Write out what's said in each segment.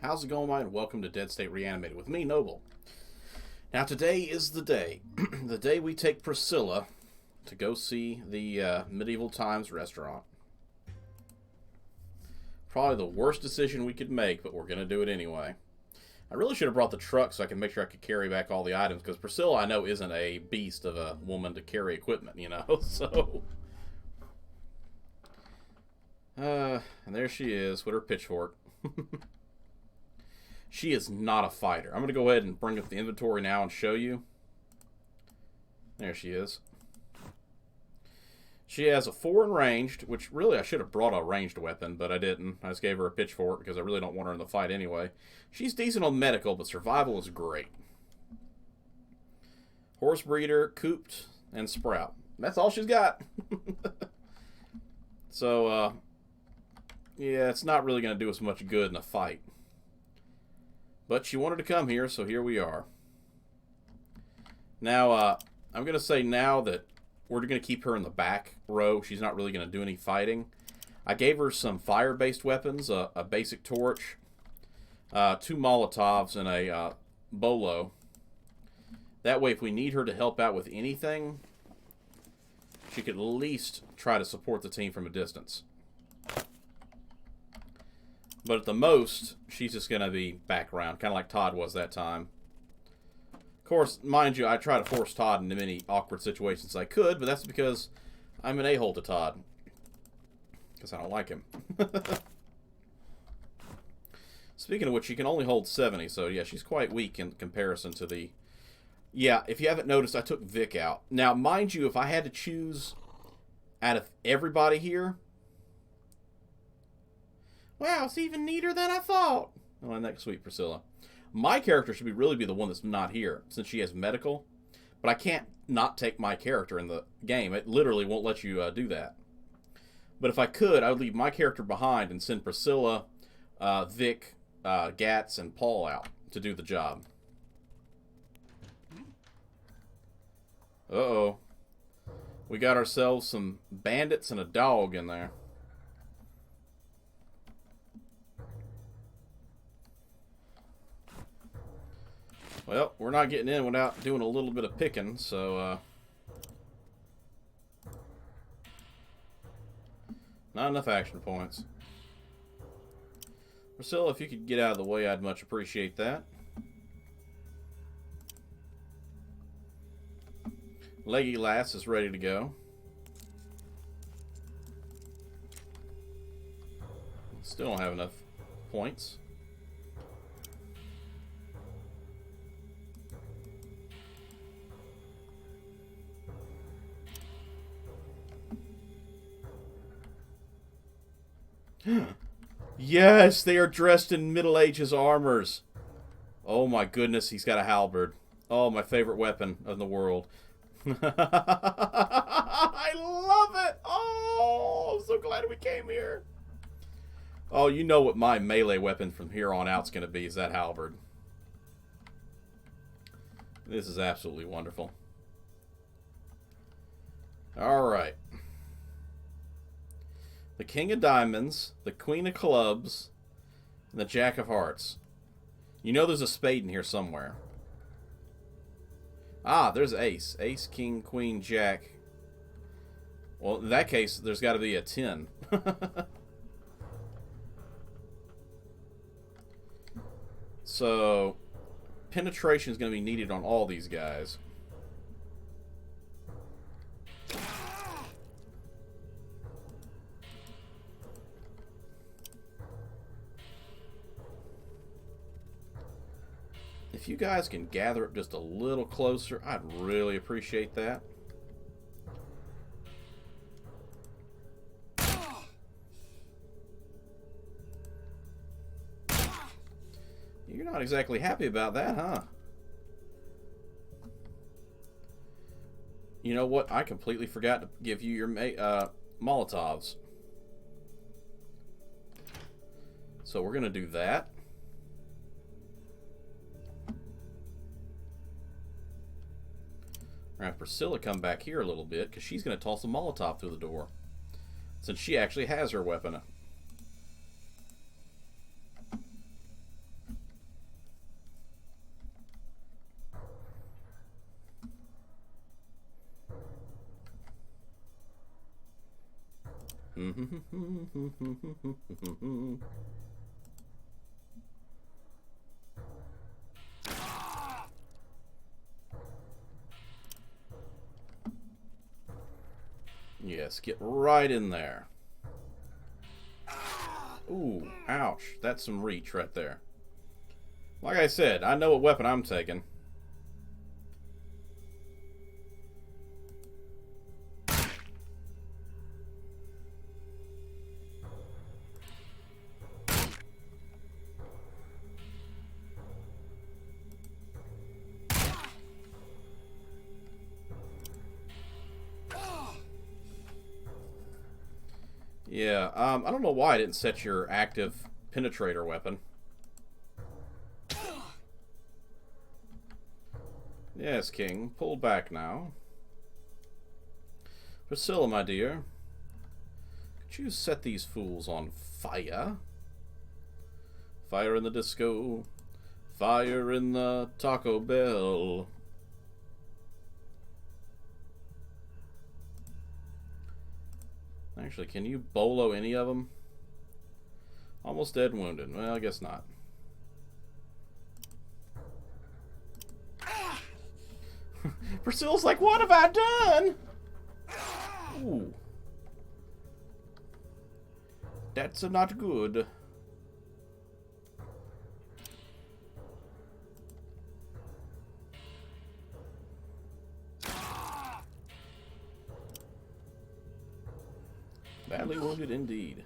How's it going, mate? Welcome to Dead State Reanimated with me, Noble. Now, today is the day. The day we take Priscilla to go see the Medieval Times restaurant. Probably the worst decision we could make, but we're going to do it anyway. I really should have brought the truck so I can make sure I could carry back all the items, because Priscilla, I know, isn't a beast of a woman to carry equipment, you know, so... and there she is with her pitchfork. She is not a fighter. I'm going to go ahead and bring up the inventory now and show you. There she is. She has a 4 in ranged, which really I should have brought a ranged weapon, but I didn't. I just gave her a pitchfork because I really don't want her in the fight anyway. She's decent on medical, but survival is great. Horse breeder, cooped, and sprout. That's all she's got. So, yeah, it's not really going to do us much good in a fight. But she wanted to come here, so here we are. Now, I'm going to say now that we're going to keep her in the back row. She's not really going to do any fighting. I gave her some fire-based weapons, a basic torch, 2 Molotovs, and a bolo. That way, if we need her to help out with anything, she could at least try to support the team from a distance. But at the most, she's just going to be background, kind of like Todd was that time. Of course, mind you, I try to force Todd into many awkward situations I could, but that's because I'm an a-hole to Todd. Because I don't like him. Speaking of which, she can only hold 70, so yeah, she's quite weak in comparison to the... Yeah, if you haven't noticed, I took Vic out. Now, mind you, if I had to choose out of everybody here... Wow, it's even neater than I thought. Oh, isn't that sweet, Priscilla? My character should really be the one that's not here, since she has medical. But I can't not take my character in the game. It literally won't let you do that. But if I could, I would leave my character behind and send Priscilla, Vic, Gats, and Paul out to do the job. Uh-oh. We got ourselves some bandits and a dog in there. Well, we're not getting in without doing a little bit of picking, so, not enough action points. Priscilla, if you could get out of the way, I'd much appreciate that. Leggy Lass is ready to go. Still don't have enough points. Yes, they are dressed in Middle Ages armors. Oh my goodness, he's got a halberd. Oh, my favorite weapon in the world. I love it. Oh, I'm so glad we came here. Oh, you know what my melee weapon from here on out is going to be, is that halberd. This is absolutely wonderful. Alright. The King of Diamonds, the Queen of Clubs, and the Jack of Hearts. You know there's a spade in here somewhere. Ah, there's Ace. Ace, King, Queen, Jack. Well, in that case, there's got to be a 10. So, penetration is going to be needed on all these guys. If you guys can gather up just a little closer, I'd really appreciate that. You're not exactly happy about that, huh? You know what? I completely forgot to give you your Molotovs. So we're going to do that. We're going to have Priscilla come back here a little bit, because she's going to toss a Molotov through the door. Since she actually has her weapon. Yes, get right in there. Ooh, ouch. That's some reach right there. Like I said, I know what weapon I'm taking. Yeah, I don't know why I didn't set your active penetrator weapon. Yes, King. Pull back now. Priscilla, my dear. Could you set these fools on fire? Fire in the disco. Fire in the Taco Bell. Actually, can you bolo any of them? Almost dead and wounded. Well, I guess not. Priscilla's like, what have I done? Ooh. That's not good. Badly wounded indeed.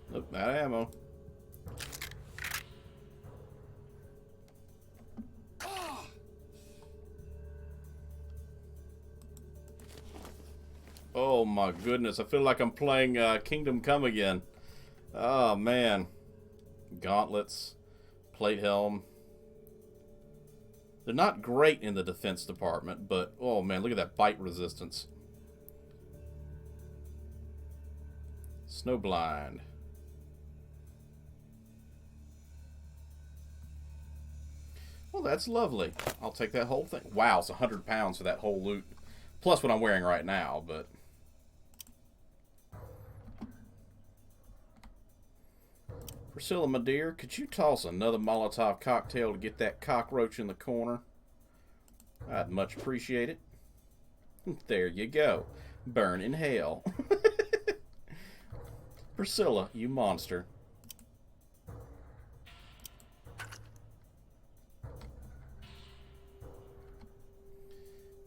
Nope, out of ammo. Oh my goodness, I feel like I'm playing Kingdom Come again. Oh man. Gauntlets, plate helm. They're not great in the defense department, but oh man, look at that bite resistance. Snowblind. Well, that's lovely. I'll take that whole thing. Wow, it's 100 pounds for that whole loot. Plus what I'm wearing right now, but... Priscilla, my dear, could you toss another Molotov cocktail to get that cockroach in the corner? I'd much appreciate it. There you go. Burn in hell. Priscilla, you monster.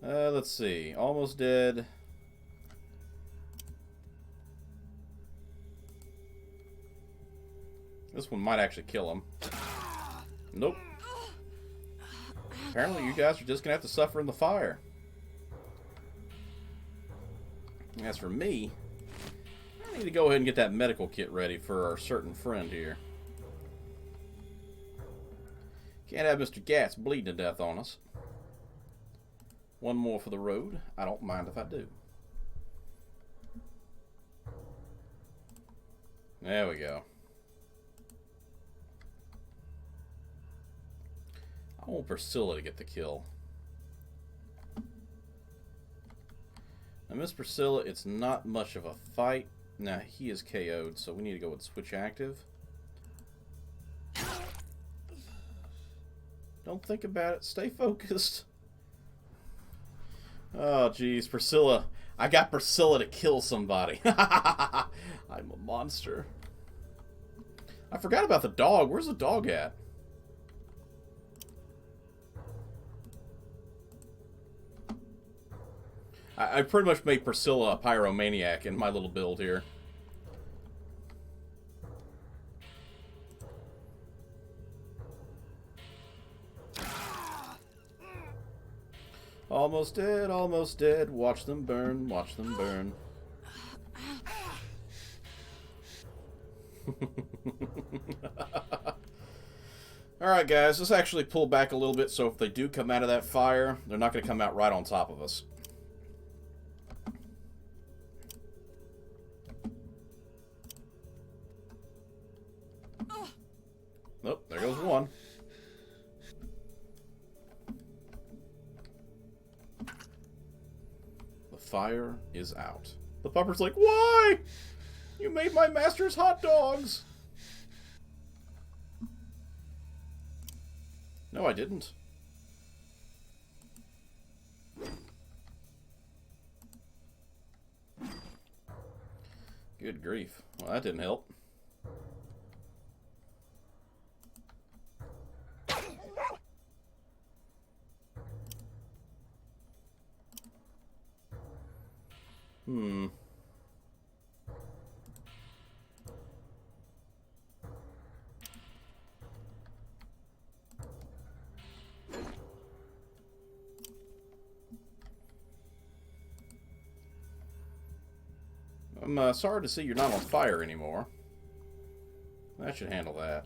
Let's see. Almost dead. This one might actually kill him. Nope. Apparently you guys are just going to have to suffer in the fire. As for me, I need to go ahead and get that medical kit ready for our certain friend here. Can't have Mr. Gatz bleeding to death on us. One more for the road. I don't mind if I do. There we go. I want Priscilla to get the kill. Now, Miss Priscilla, it's not much of a fight. Now, he is KO'd, so we need to go with switch active. Don't think about it. Stay focused. Oh, geez. Priscilla. I got Priscilla to kill somebody. I'm a monster. I forgot about the dog. Where's the dog at? I pretty much made Priscilla a pyromaniac in my little build here. Almost dead, almost dead. Watch them burn, watch them burn. Alright guys, let's actually pull back a little bit so if they do come out of that fire, they're not going to come out right on top of us. Nope, there goes one. fire is out. The pupper's like, why? You made my master's hot dogs. No, I didn't. Good grief. Well, that didn't help. I'm sorry to see you're not on fire anymore. That should handle that.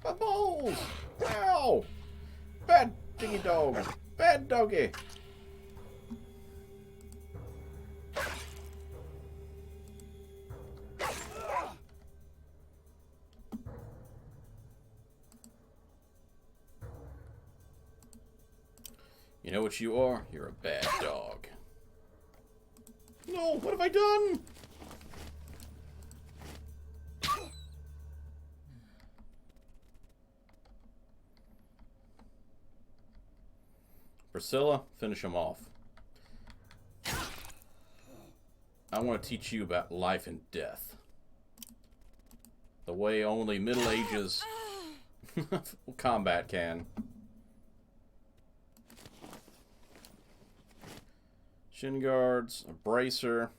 My balls! Ow! Bad dingy dog! Bad doggy! You know what you are? You're a bad dog. No, what have I done? Priscilla, finish him off. I want to teach you about life and death. The way only Middle Ages combat can. Shin guards, a bracer,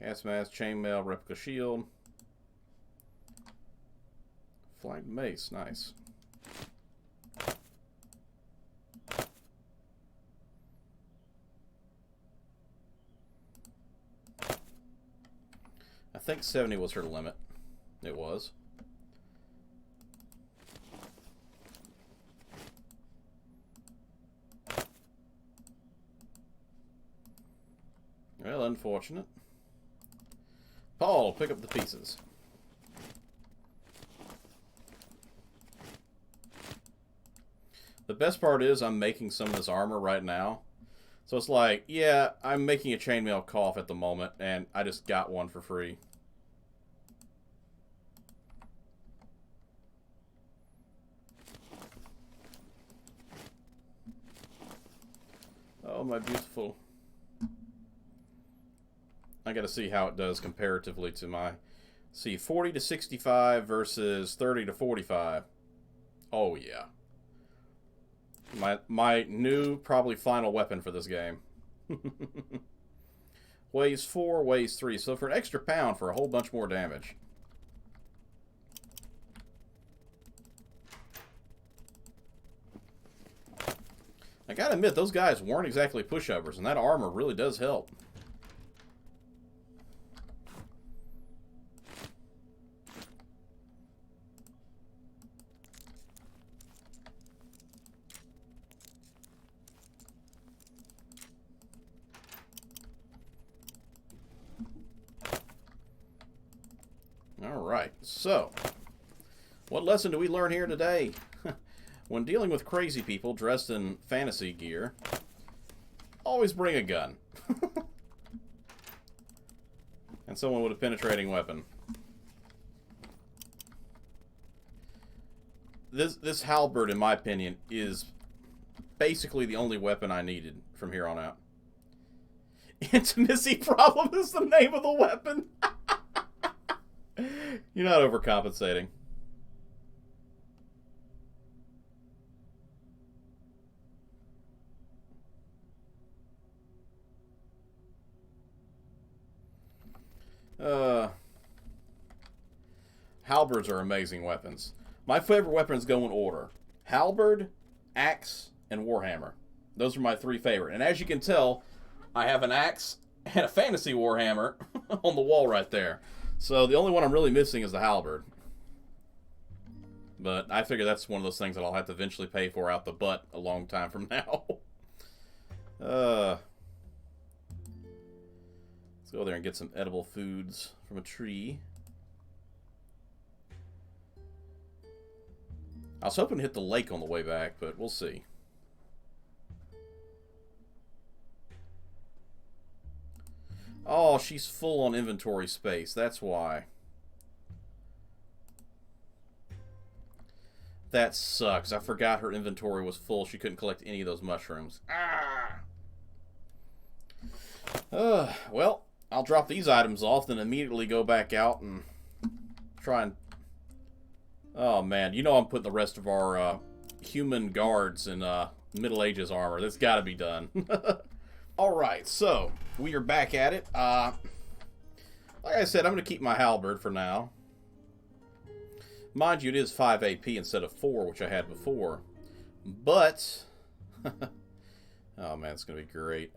gas mask, chainmail, replica shield, flanked mace, nice. I think 70 was her limit. It was. Well, unfortunate. Paul, pick up the pieces. The best part is I'm making some of this armor right now. So it's like, yeah, I'm making a chainmail cough at the moment, and I just got one for free. Oh, my beautiful. I gotta see how it does comparatively to my... See, 40 to 65 versus 30 to 45. Oh, yeah. My new, probably final weapon for this game. Weighs 4, weighs 3. So for an extra pound for a whole bunch more damage. I gotta admit, those guys weren't exactly pushovers, and that armor really does help. Alright, so, what lesson do we learn here today? When dealing with crazy people dressed in fantasy gear, always bring a gun. And someone with a penetrating weapon. This halberd, in my opinion, is basically the only weapon I needed from here on out. Intimacy problem is the name of the weapon. You're not overcompensating. Halberds are amazing weapons. My favorite weapons go in order. Halberd, axe, and warhammer. Those are my three favorite. And as you can tell, I have an axe and a fantasy warhammer on the wall right there. So the only one I'm really missing is the halberd. But I figure that's one of those things that I'll have to eventually pay for out the butt a long time from now. Let's go there and get some edible foods from a tree. I was hoping to hit the lake on the way back, but we'll see. Oh, she's full on inventory space. That's why. That sucks. I forgot her inventory was full. She couldn't collect any of those mushrooms. Ah! Well, I'll drop these items off, then immediately go back out and try and... Oh, man. You know I'm putting the rest of our human guards in Middle Ages armor. That's got to be done. Alright, so we are back at it. Like I said, I'm going to keep my halberd for now. Mind you, it is 5 AP instead of 4, which I had before. But... oh, man, it's going to be great.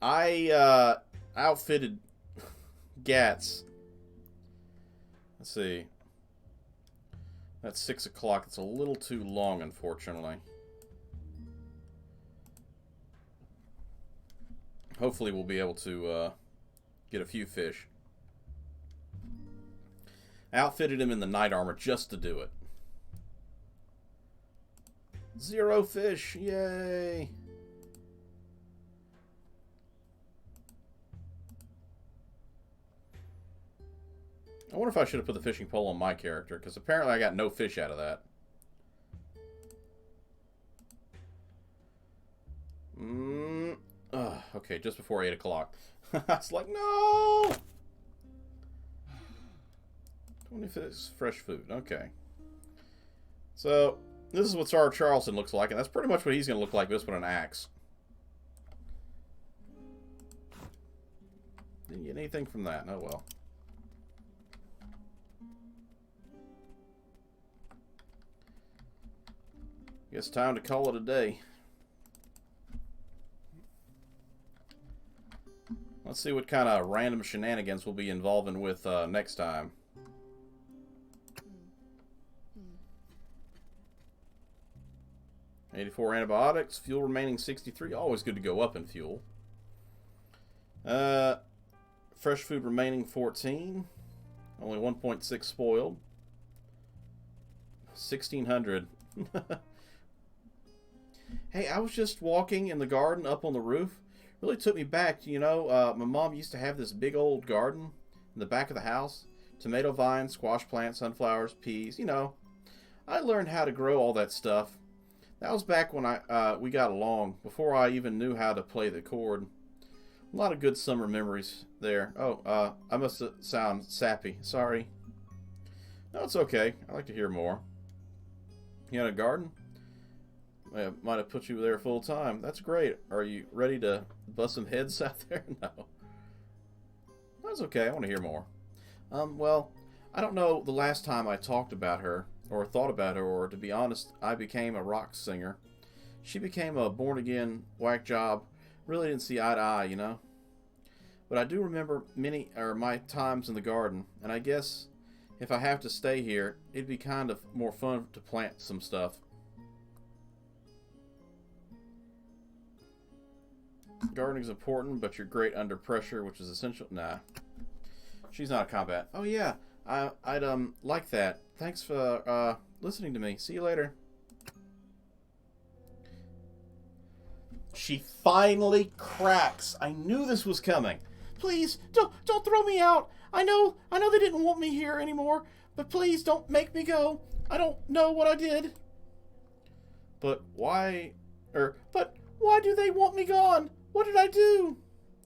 I outfitted Gats. Let's see. That's 6 o'clock. It's a little too long, unfortunately. Hopefully we'll be able to get a few fish. Outfitted him in the night armor just to do it. 0 fish. Yay! I wonder if I should have put the fishing pole on my character, because apparently I got no fish out of that. Okay, just before 8 o'clock. I was like, no! 25 fresh food. Okay. So, this is what Sir Charleston looks like, and that's pretty much what he's going to look like, just with an axe. Didn't get anything from that. Oh, well. Guess time to call it a day. Let's see what kind of random shenanigans we'll be involving with next time. $84 antibiotics, fuel remaining 63. Always good to go up in fuel. Fresh food remaining 14. Only 1.6 spoiled. 1,600. Hey, I was just walking in the garden up on the roof. Really took me back. You know, my mom used to have this big old garden in the back of the house. Tomato vines, squash plants, sunflowers, peas. You know, I learned how to grow all that stuff. That was back when we got along, before I even knew how to play the chord. A lot of good summer memories there. Oh, I must sound sappy. Sorry. No, it's okay. I like to hear more. You had a garden? I might have put you there full time. That's great. Are you ready to bust some heads out there? No. That's okay. I want to hear more. Well, I don't know the last time I talked about her, or thought about her, or to be honest, I became a rock singer. She became a born-again whack job. Really didn't see eye to eye, you know? But I do remember my times in the garden, and I guess if I have to stay here, it'd be kind of more fun to plant some stuff. Gardening's important, but you're great under pressure, which is essential. Nah. She's not a combat. Oh, yeah. I'd like that. Thanks for listening to me. See you later. She finally cracks. I knew this was coming. Please, don't throw me out. I know they didn't want me here anymore, but please don't make me go. I don't know what I did. But why do they want me gone? What did I do?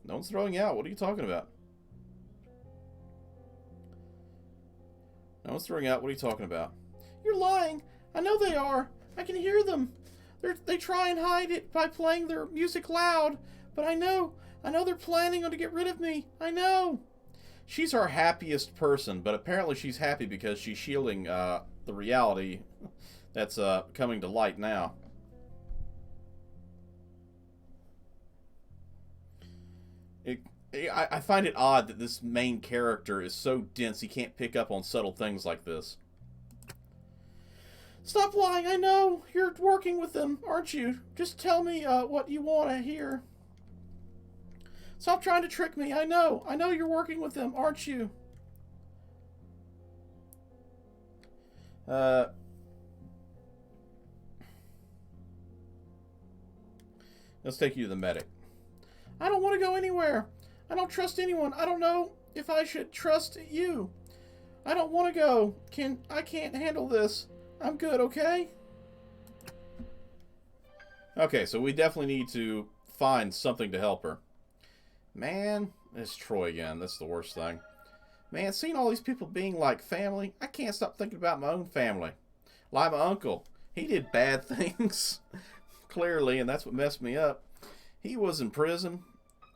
No one's throwing you out. What are you talking about? No one's throwing you out. What are you talking about? You're lying. I know they are. I can hear them. They try and hide it by playing their music loud. But I know they're planning on to get rid of me. I know. She's our happiest person, but apparently she's happy because she's shielding the reality that's coming to light now. I find it odd that this main character is so dense he can't pick up on subtle things like this. Stop lying, I know. You're working with them, aren't you? Just tell me what you want to hear. Stop trying to trick me, I know. I know you're working with them, aren't you? Uh, let's take you to the medic. I don't want to go anywhere. I don't trust anyone. I don't know if I should trust you. I don't want to go. I can't handle this. I'm good, okay? Okay, so we definitely need to find something to help her. Man, it's Troy again. That's the worst thing. Man, seeing all these people being like family, I can't stop thinking about my own family. Like my uncle. He did bad things, clearly, and that's what messed me up. He was in prison.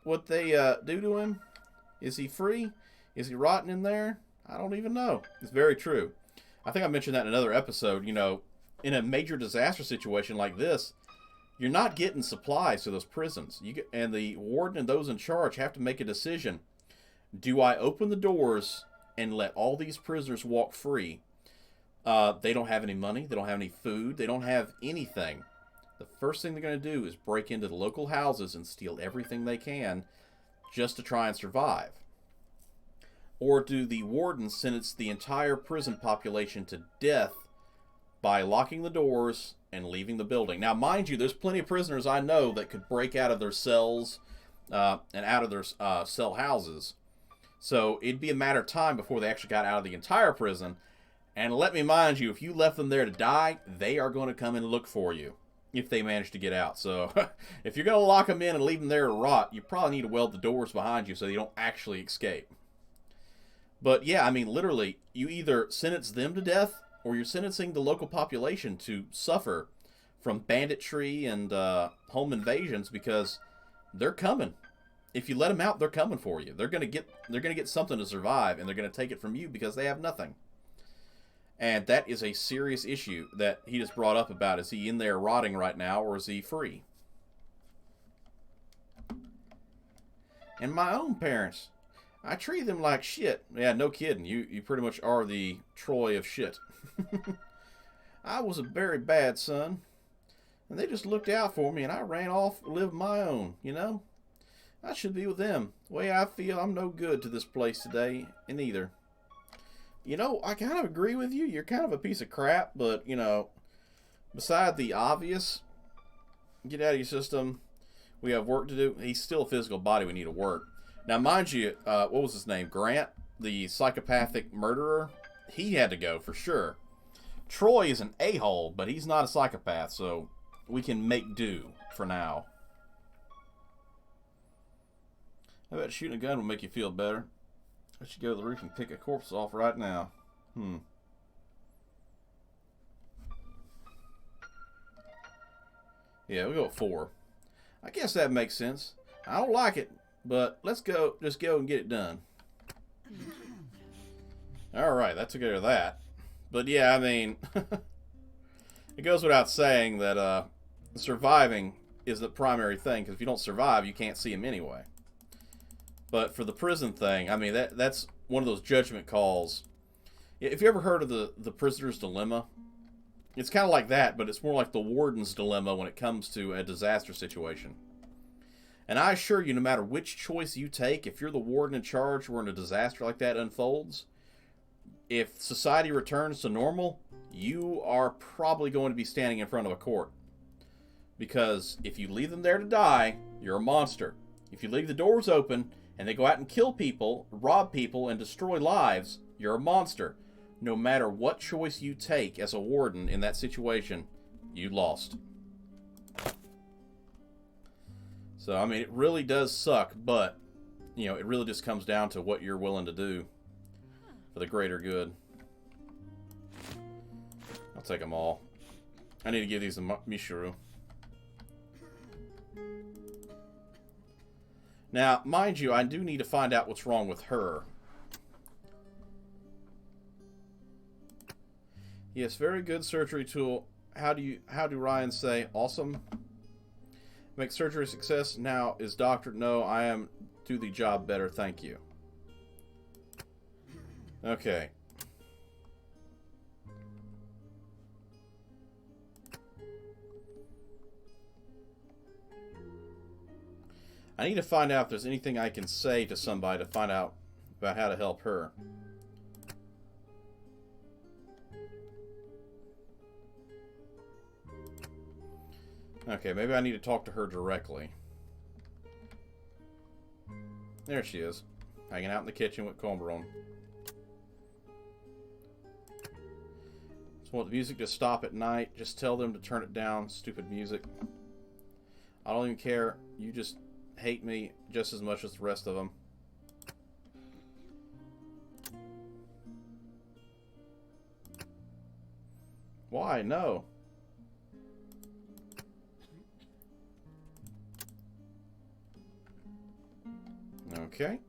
What they do to him? Is he free? Is he rotting in there? I don't even know. It's very true. I think I mentioned that in another episode. You know, in a major disaster situation like this, you're not getting supplies to those prisons. And the warden and those in charge have to make a decision. Do I open the doors and let all these prisoners walk free? They don't have any money. They don't have any food. They don't have anything. The first thing they're going to do is break into the local houses and steal everything they can just to try and survive. Or do the wardens sentence the entire prison population to death by locking the doors and leaving the building? Now, mind you, there's plenty of prisoners I know that could break out of their cells and out of their cell houses. So it'd be a matter of time before they actually got out of the entire prison. And let me mind you, if you left them there to die, they are going to come and look for you if they manage to get out. So if you're going to lock them in and leave them there to rot, you probably need to weld the doors behind you so they don't actually escape. But yeah, I mean, literally, you either sentence them to death or you're sentencing the local population to suffer from banditry and home invasions because they're coming. If you let them out, they're coming for you. They're gonna get something to survive, and they're gonna take it from you because they have nothing. And that is a serious issue that he just brought up about. Is he in there rotting right now, or is he free? And my own parents, I treat them like shit. Yeah, no kidding. You pretty much are the Troy of shit. I was a very bad son, and they just looked out for me, and I ran off and lived my own, you know? I should be with them. The way I feel, I'm no good to this place today, and either. You know, I kind of agree with you. You're kind of a piece of crap, but, you know, beside the obvious, get out of your system. We have work to do. He's still a physical body. We need to work. Now, mind you, what was his name? Grant, the psychopathic murderer? He had to go, for sure. Troy is an a-hole, but he's not a psychopath, so we can make do for now. I bet shooting a gun will make you feel better. I should go to the roof and pick a corpse off right now. Yeah, we'll go with 4. I guess that makes sense. I don't like it, but let's go. Just go and get it done. Alright, that took care of that. But yeah, I mean, it goes without saying that surviving is the primary thing, because if you don't survive, you can't see him anyway. But for the prison thing, I mean, that's one of those judgment calls. If you ever heard of the prisoner's dilemma, it's kind of like that, but it's more like the warden's dilemma when it comes to a disaster situation. And I assure you, no matter which choice you take, if you're the warden in charge when a disaster like that unfolds, if society returns to normal, you are probably going to be standing in front of a court. Because if you leave them there to die, you're a monster. If you leave the doors open and they go out and kill people, rob people, and destroy lives, you're a monster. No matter what choice you take as a warden in that situation, you lost. So, I mean, it really does suck, but, you know, it really just comes down to what you're willing to do for the greater good. I'll take them all. I need to give these to Mishuru. Now, mind you, I do need to find out what's wrong with her. Yes, very good surgery tool. How do Ryan say? Awesome. Make surgery a success. Now, is doctor? No, I am. Do the job better. Thank you. Okay. I need to find out if there's anything I can say to somebody to find out about how to help her. Okay, maybe I need to talk to her directly. There she is. Hanging out in the kitchen with Comber on. Just want the music to stop at night. Just tell them to turn it down. Stupid music. I don't even care. You just hate me just as much as the rest of them. Why? No. Okay.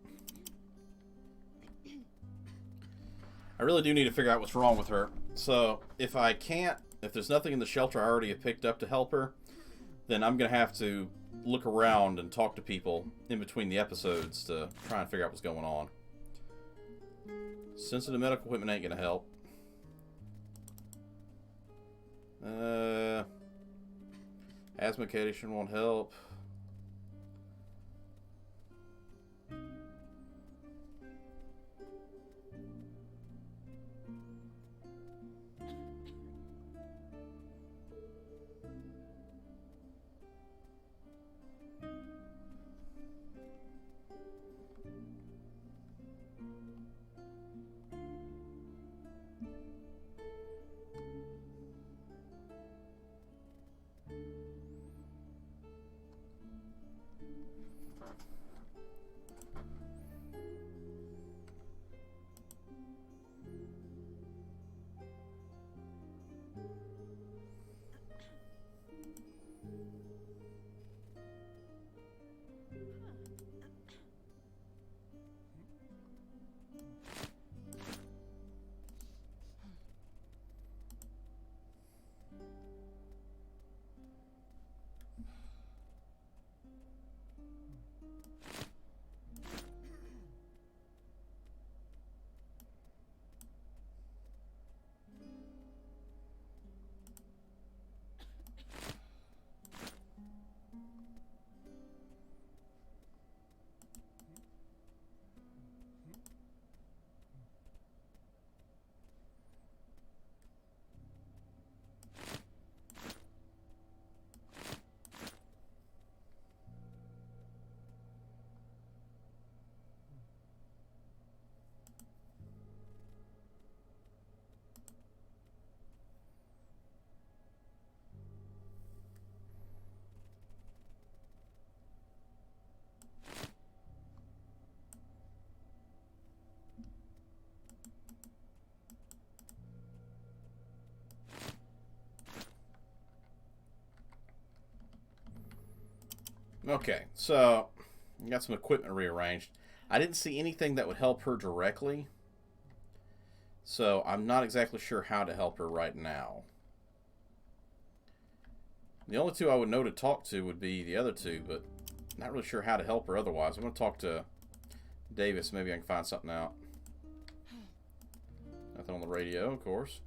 I really do need to figure out what's wrong with her. So, if there's nothing in the shelter I already have picked up to help her, then I'm going to have to look around and talk to people in between the episodes to try and figure out what's going on. Sensitive medical equipment ain't going to help. Asthma medication won't help. Okay, so I got some equipment rearranged. I didn't see anything that would help her directly, so I'm not exactly sure how to help her right now. The only two I would know to talk to would be the other two, but not really sure how to help her otherwise. I'm going to talk to Davis. Maybe I can find something out. Nothing on the radio, of course.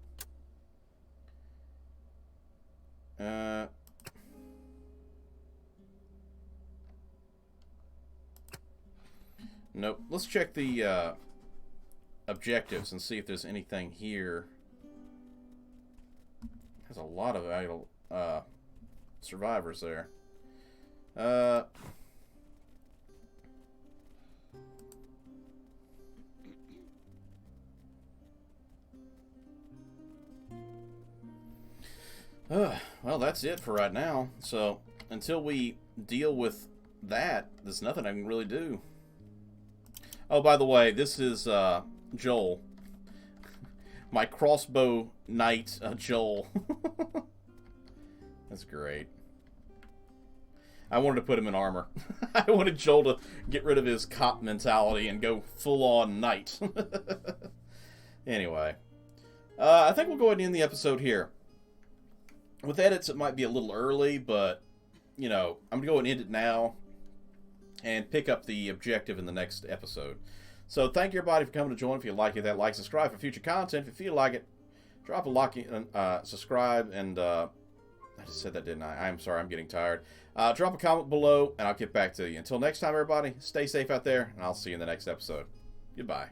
Nope. Let's check the objectives and see if there's anything here. There's a lot of idle survivors there. Well, that's it for right now. So, until we deal with that, there's nothing I can really do. Oh, by the way, this is Joel. My crossbow knight, Joel. That's great. I wanted to put him in armor. I wanted Joel to get rid of his cop mentality and go full-on knight. Anyway. I think we'll go ahead and end the episode here. With edits, it might be a little early, but, you know, I'm going to go and end it now and pick up the objective in the next episode. So, thank you, everybody, for coming to join. If you like it, that like, subscribe for future content. If you feel like it, drop a like, subscribe, and, I just said that, didn't I? I'm sorry, I'm getting tired. Drop a comment below, and I'll get back to you. Until next time, everybody, stay safe out there, and I'll see you in the next episode. Goodbye.